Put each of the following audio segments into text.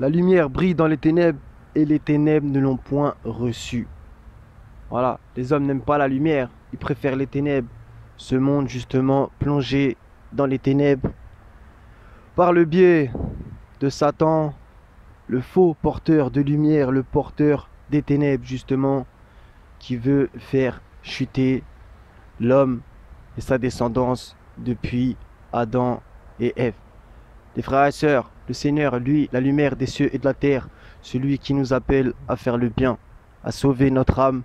La lumière brille dans les ténèbres et les ténèbres ne l'ont point reçue. Voilà, les hommes n'aiment pas la lumière, ils préfèrent les ténèbres. Ce monde justement plongé dans les ténèbres par le biais de Satan, le faux porteur de lumière, le porteur des ténèbres justement, qui veut faire chuter l'homme et sa descendance depuis Adam et Ève. Les frères et sœurs, le Seigneur, lui, la lumière des cieux et de la terre, celui qui nous appelle à faire le bien, à sauver notre âme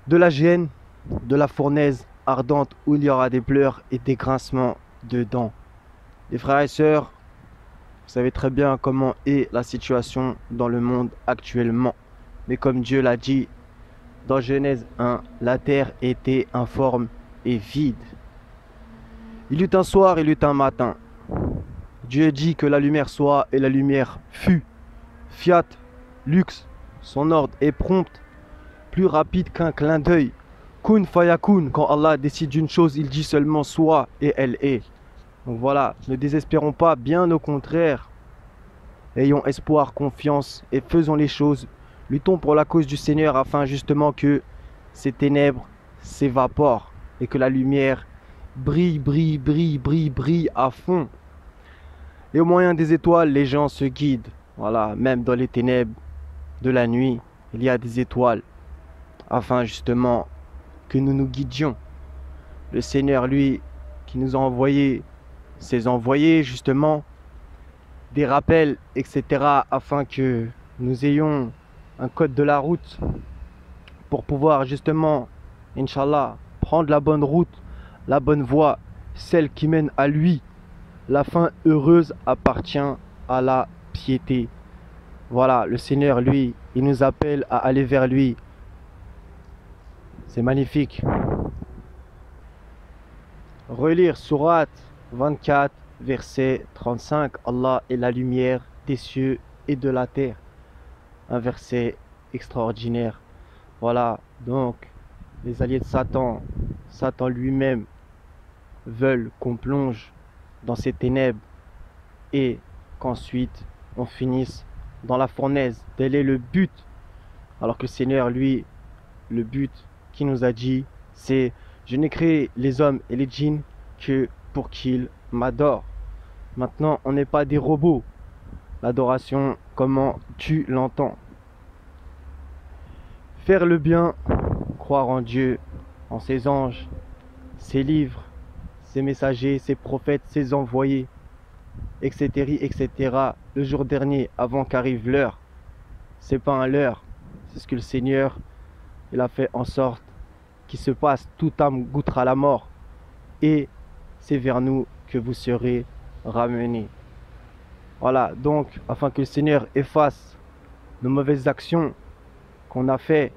de la géhenne, de la fournaise ardente où il y aura des pleurs et des grincements de dents. Les frères et sœurs, vous savez très bien comment est la situation dans le monde actuellement. Mais comme Dieu l'a dit dans Genèse 1, la terre était informe et vide. Il eut un soir, il eut un matin. Dieu dit que la lumière soit et la lumière fut. Fiat, lux, son ordre est prompt, plus rapide qu'un clin d'œil. Kun fayakun, quand Allah décide d'une chose, il dit seulement soit et elle est. Donc voilà, ne désespérons pas, bien au contraire. Ayons espoir, confiance et faisons les choses. Luttons pour la cause du Seigneur afin justement que ces ténèbres s'évaporent et que la lumière brille, brille, brille, brille, brille à fond. Et au moyen des étoiles, les gens se guident. Voilà, même dans les ténèbres de la nuit, il y a des étoiles afin justement que nous nous guidions. Le Seigneur, lui, qui nous a envoyé ses envoyés justement, des rappels, etc. afin que nous ayons un code de la route pour pouvoir justement, Inch'Allah, prendre la bonne route, la bonne voie, celle qui mène à lui. La fin heureuse appartient à la piété. Voilà, le Seigneur, lui, il nous appelle à aller vers lui. C'est magnifique. Relire Sourate 24, verset 35. Allah est la lumière des cieux et de la terre. Un verset extraordinaire. Voilà, donc, les alliés de Satan, Satan lui-même, veulent qu'on plonge dans ces ténèbres et qu'ensuite on finisse dans la fournaise. Tel est le but. Alors que le Seigneur, lui, le but qu'il nous a dit, c'est: je n'ai créé les hommes et les djinns que pour qu'ils m'adorent. Maintenant, on n'est pas des robots. L'adoration, comment tu l'entends? Faire le bien, croire en Dieu, en ses anges, ses livres, ses messagers, ses prophètes, ses envoyés, etc., etc. Le jour dernier, avant qu'arrive l'heure. C'est pas un leurre, c'est ce que le Seigneur, il a fait en sorte qu'il se passe. Toute âme goûtera la mort et c'est vers nous que vous serez ramenés. Voilà, donc afin que le Seigneur efface nos mauvaises actions qu'on a fait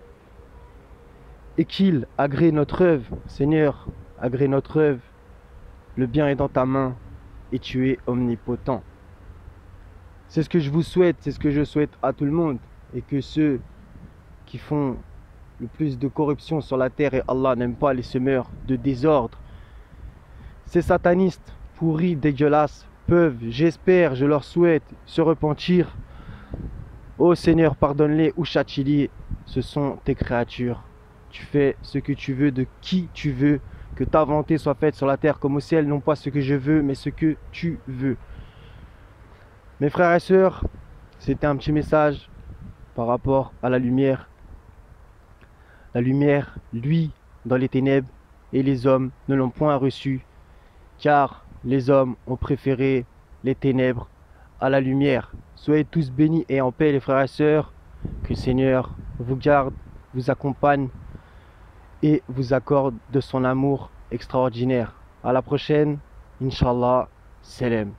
et qu'il agrée notre œuvre. Seigneur, agrée notre œuvre. Le bien est dans ta main et tu es omnipotent. C'est ce que je vous souhaite, c'est ce que je souhaite à tout le monde. Et que ceux qui font le plus de corruption sur la terre, et Allah n'aime pas les semeurs de désordre, ces satanistes pourris, dégueulasses, peuvent, j'espère, je leur souhaite, se repentir. Ô Seigneur, pardonne-les ou châtie-les, ce sont tes créatures. Tu fais ce que tu veux de qui tu veux, que ta volonté soit faite sur la terre comme au ciel, non pas ce que je veux, mais ce que tu veux. Mes frères et sœurs, c'était un petit message par rapport à la lumière. La lumière, lui, dans les ténèbres, et les hommes ne l'ont point reçue, car les hommes ont préféré les ténèbres à la lumière. Soyez tous bénis et en paix, les frères et sœurs. Que le Seigneur vous garde, vous accompagne et vous accorde de son amour extraordinaire. À la prochaine, Inch'Allah, Salam.